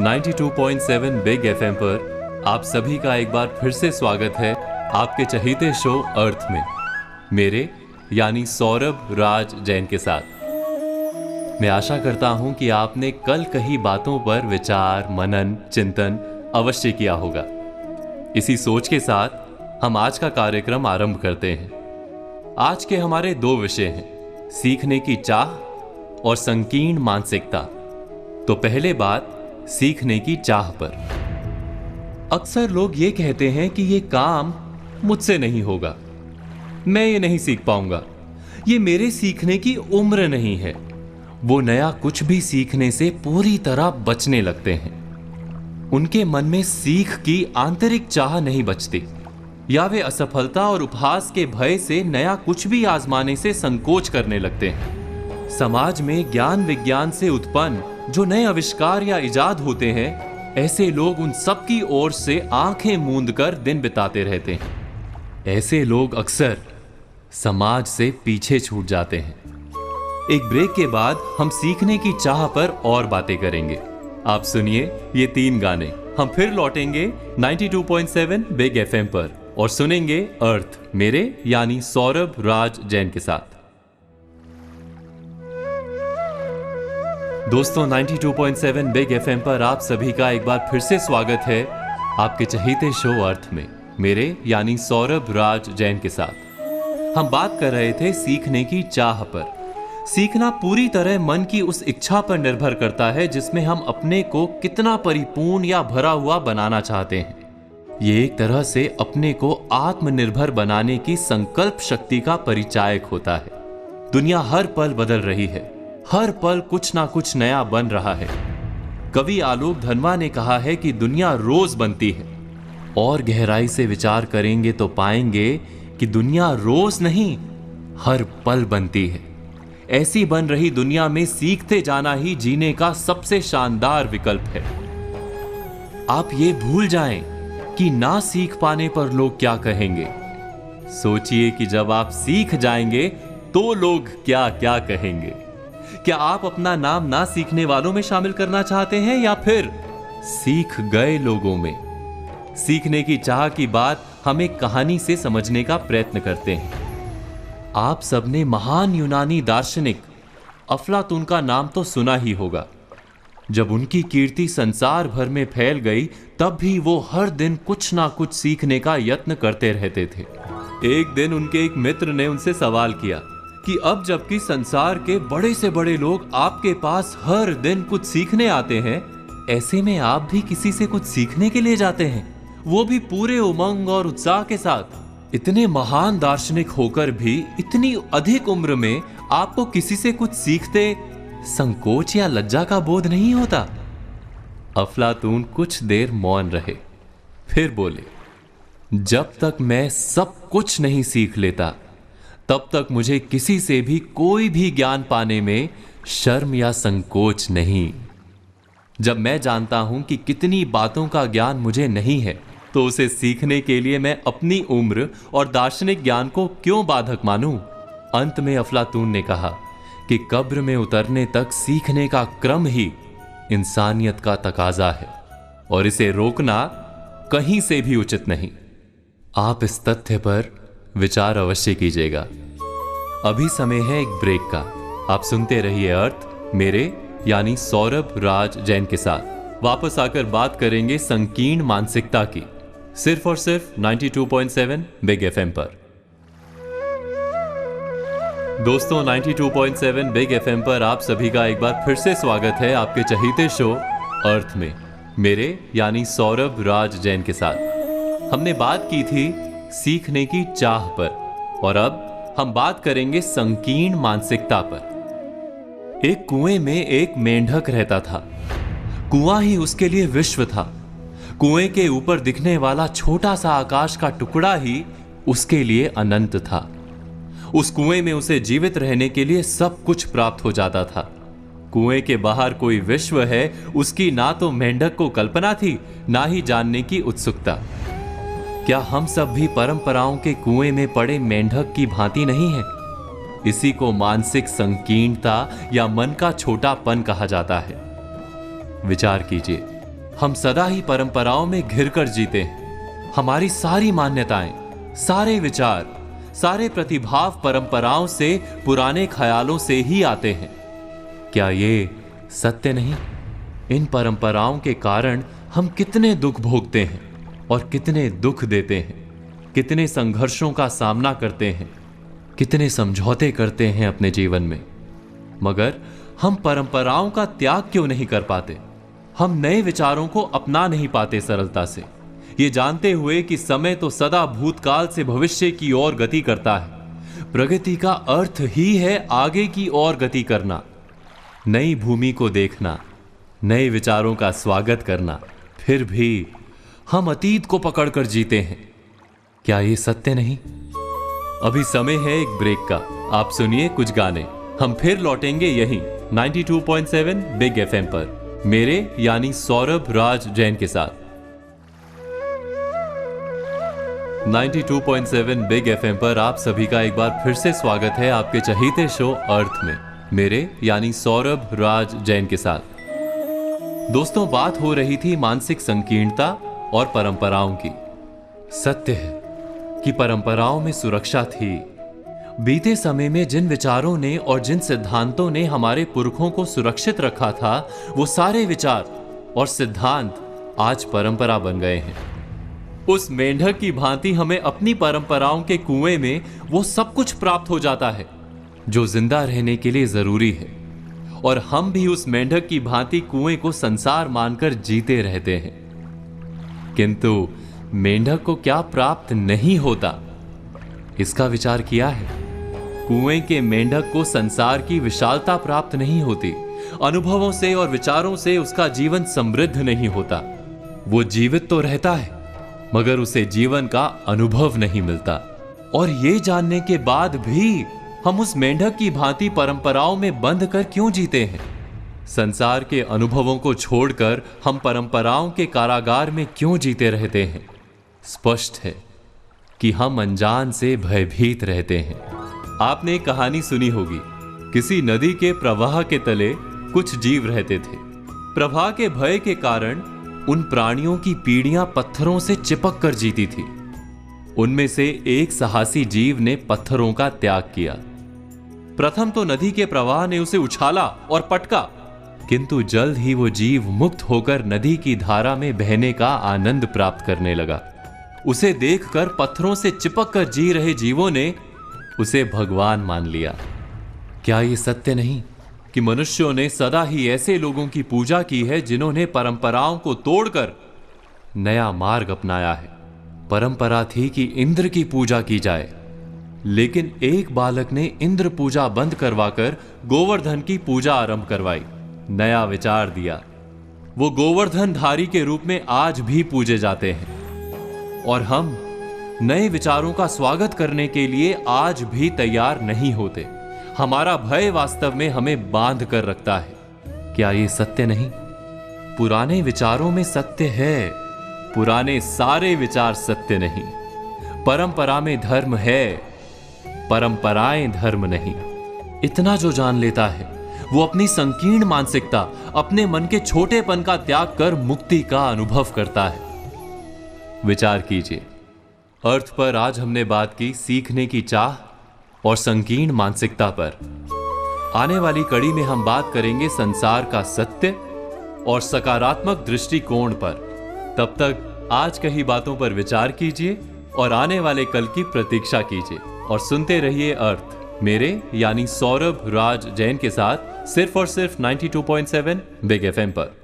92.7 big FM पर आप सभी का एक बार फिर से स्वागत है आपके चहीते शो अर्थ में, मेरे यानी सौरभ राज जैन के साथ। मैं आशा करता हूं कि आपने कल कही बातों पर विचार, मनन, चिंतन अवश्य किया होगा। इसी सोच के साथ हम आज का कार्यक्रम आरंभ करते हैं। आज के हमारे दो विषय हैं, सीखने की चाह और संकीर्ण मानसिकता। तो पहले बात सीखने की चाह पर। अक्सर लोग ये कहते हैं कि ये काम मुझसे नहीं होगा, मैं ये नहीं सीख पाऊंगा, ये मेरे सीखने की उम्र नहीं है। वो नया कुछ भी सीखने से पूरी तरह बचने लगते हैं। उनके मन में सीख की आंतरिक चाह नहीं बचती, या वे असफलता और उपहास के भय से नया कुछ भी आजमाने से संकोच करने लगते हैं। समाज में ज्ञान विज्ञान से उत्पन्न जो नए आविष्कार या इजाद होते हैं, ऐसे लोग उन सब की ओर से आंखें मूंद कर दिन बिताते रहते हैं। ऐसे लोग अक्सर समाज से पीछे छूट जाते हैं। एक ब्रेक के बाद हम सीखने की चाह पर और बातें करेंगे। आप सुनिए ये 3 गाने, हम फिर लौटेंगे 92.7 बिग एफएम पर और सुनेंगे अर्थ, मेरे यानी सौरभ राज जैन के साथ। दोस्तों, 92.7 बिग एफएम पर आप सभी का एक बार फिर से स्वागत है आपके चहीते शो अर्थ में, मेरे यानी सौरभ राज जैन के साथ। हम बात कर रहे थे सीखने की चाह पर। सीखना पूरी तरह मन की उस इच्छा पर निर्भर करता है जिसमें हम अपने को कितना परिपूर्ण या भरा हुआ बनाना चाहते हैं। ये एक तरह से अपने को आत्मनिर्भर बनाने की संकल्प शक्ति का परिचायक होता है। दुनिया हर पल बदल रही है, हर पल कुछ ना कुछ नया बन रहा है। कवि आलोक धनवा ने कहा है कि दुनिया रोज बनती है, और गहराई से विचार करेंगे तो पाएंगे कि दुनिया रोज नहीं, हर पल बनती है। ऐसी बन रही दुनिया में सीखते जाना ही जीने का सबसे शानदार विकल्प है। आप ये भूल जाएं कि ना सीख पाने पर लोग क्या कहेंगे। सोचिए कि जब आप सीख जाएंगे तो लोग क्या क्या कहेंगे। क्या आप अपना नाम ना सीखने वालों में शामिल करना चाहते हैं या फिर सीख गए लोगों में? सीखने की चाह की बात हम एक कहानी से समझने का प्रयत्न करते हैं। आप सबने महान यूनानी दार्शनिक अफलातून का नाम तो सुना ही होगा। जब उनकी कीर्ति संसार भर में फैल गई, तब भी वो हर दिन कुछ ना कुछ सीखने का यत्न करते रहते थे। एक दिन उनके एक मित्र ने उनसे सवाल किया कि अब जबकि संसार के बड़े से बड़े लोग आपके पास हर दिन कुछ सीखने आते हैं, ऐसे में आप भी किसी से कुछ सीखने के लिए जाते हैं, वो भी पूरे उमंग और उत्साह के साथ। इतने महान दार्शनिक होकर भी इतनी अधिक उम्र में आपको किसी से कुछ सीखते संकोच या लज्जा का बोध नहीं होता? अफलातून कुछ देर मौन रहे, फिर बोले, जब तक मैं सब कुछ नहीं सीख लेता, तब तक मुझे किसी से भी कोई भी ज्ञान पाने में शर्म या संकोच नहीं। जब मैं जानता हूं कि कितनी बातों का ज्ञान मुझे नहीं है, तो उसे सीखने के लिए मैं अपनी उम्र और दार्शनिक ज्ञान को क्यों बाधक मानूं? अंत में अफलातून ने कहा कि कब्र में उतरने तक सीखने का क्रम ही इंसानियत का तकाजा है, और इसे रोकना कहीं से भी उचित नहीं। आप इस तथ्य पर विचार अवश्य कीजिएगा। अभी समय है एक ब्रेक का। आप सुनते रहिए अर्थ, मेरे यानी सौरभ राज जैन के साथ। वापस आकर बात करेंगे संकीर्ण मानसिकता की, सिर्फ और सिर्फ 92.7 बिग एफएम पर। दोस्तों, 92.7 बिग एफएम पर आप सभी का एक बार फिर से स्वागत है आपके चहीते शो अर्थ में, मेरे यानी सौरभ राज जैन के साथ। हमने बात की थी सीखने की चाह पर, और अब हम बात करेंगे संकीर्ण मानसिकता पर। एक कुएं में एक मेंढक रहता था। कुआं ही उसके लिए विश्व था। कुएं के ऊपर दिखने वाला छोटा सा आकाश का टुकड़ा ही उसके लिए अनंत था। उस कुएं में उसे जीवित रहने के लिए सब कुछ प्राप्त हो जाता था। कुएं के बाहर कोई विश्व है, उसकी ना तो मेंढक को कल्पना थी, ना ही जानने की उत्सुकता। क्या हम सब भी परंपराओं के कुएं में पड़े मेंढक की भांति नहीं है? इसी को मानसिक संकीर्णता या मन का छोटापन कहा जाता है। विचार कीजिए, हम सदा ही परंपराओं में घिरकर जीते हैं। हमारी सारी मान्यताएं, सारे विचार, सारे प्रतिभाव परंपराओं से, पुराने ख्यालों से ही आते हैं। क्या ये सत्य नहीं? इन परंपराओं के कारण हम कितने दुख भोगते हैं और कितने दुख देते हैं, कितने संघर्षों का सामना करते हैं, कितने समझौते करते हैं अपने जीवन में। मगर हम परंपराओं का त्याग क्यों नहीं कर पाते? हम नए विचारों को अपना नहीं पाते सरलता से, ये जानते हुए कि समय तो सदा भूतकाल से भविष्य की ओर गति करता है। प्रगति का अर्थ ही है आगे की ओर गति करना, नई भूमि को देखना, नए विचारों का स्वागत करना। फिर भी हम अतीत को पकड़कर जीते हैं। क्या ये सत्य नहीं? अभी समय है एक ब्रेक का। आप सुनिए कुछ गाने, हम फिर लौटेंगे यहीं 92.7 बिग एफएम पर, मेरे यानी सौरभ राज जैन के साथ। 92.7 बिग एफएम पर आप सभी का एक बार फिर से स्वागत है आपके चहीते शो अर्थ में, मेरे यानी सौरभ राज जैन के साथ। दोस्तों, बात हो रही थी मानसिक संकीर्णता और परंपराओं की। सत्य है कि परंपराओं में सुरक्षा थी। बीते समय में जिन विचारों ने और जिन सिद्धांतों ने हमारे पुरखों को सुरक्षित रखा था, वो सारे विचार और सिद्धांत आज परंपरा बन गए हैं। उस मेंढक की भांति हमें अपनी परंपराओं के कुएं में वो सब कुछ प्राप्त हो जाता है जो जिंदा रहने के लिए जरूरी है, और हम भी उस मेंढक की भांति कुएं को संसार मानकर जीते रहते हैं। किंतु मेंढक को क्या प्राप्त नहीं होता, इसका विचार किया है? कुएं के मेंढक को संसार की विशालता प्राप्त नहीं होती, अनुभवों से और विचारों से उसका जीवन समृद्ध नहीं होता। वो जीवित तो रहता है मगर उसे जीवन का अनुभव नहीं मिलता। और ये जानने के बाद भी हम उस मेंढक की भांति परंपराओं में बंध कर क्यों जीते हैं? संसार के अनुभवों को छोड़कर हम परंपराओं के कारागार में क्यों जीते रहते हैं? स्पष्ट है कि हम अनजान से भयभीत रहते हैं। आपने एक कहानी सुनी होगी, किसी नदी के प्रवाह के तले कुछ जीव रहते थे। प्रवाह के भय के कारण उन प्राणियों की पीढ़ियां पत्थरों से चिपक कर जीती थी। उनमें से एक साहसी जीव ने पत्थरों का त्याग किया। प्रथम तो नदी के प्रवाह ने उसे उछाला और पटका, किंतु जल्द ही वो जीव मुक्त होकर नदी की धारा में बहने का आनंद प्राप्त करने लगा। उसे देखकर पत्थरों से चिपक कर जी रहे जीवों ने उसे भगवान मान लिया। क्या ये सत्य नहीं कि मनुष्यों ने सदा ही ऐसे लोगों की पूजा की है जिन्होंने परंपराओं को तोड़कर नया मार्ग अपनाया है? परंपरा थी कि इंद्र की पूजा की जाए, लेकिन एक बालक ने इंद्र पूजा बंद करवाकर गोवर्धन की पूजा आरंभ करवाई, नया विचार दिया। वो गोवर्धन धारी के रूप में आज भी पूजे जाते हैं, और हम नए विचारों का स्वागत करने के लिए आज भी तैयार नहीं होते। हमारा भय वास्तव में हमें बांध कर रखता है। क्या ये सत्य नहीं? पुराने विचारों में सत्य है, पुराने सारे विचार सत्य नहीं। परंपरा में धर्म है, परंपराएं धर्म नहीं। इतना जो जान लेता है वो अपनी संकीर्ण मानसिकता, अपने मन के छोटेपन का त्याग कर मुक्ति का अनुभव करता है। विचार कीजिए, अर्थ पर आज हमने बात की सीखने की चाह और संकीर्ण मानसिकता पर। आने वाली कड़ी में हम बात करेंगे संसार का सत्य और सकारात्मक दृष्टिकोण पर। तब तक आज कही बातों पर विचार कीजिए और आने वाले कल की प्रतीक्षा कीजिए, और सुनते रहिए अर्थ, मेरे यानी सौरभ राज जैन के साथ, सिर्फ और सिर्फ 92.7 बिग एफएम पर।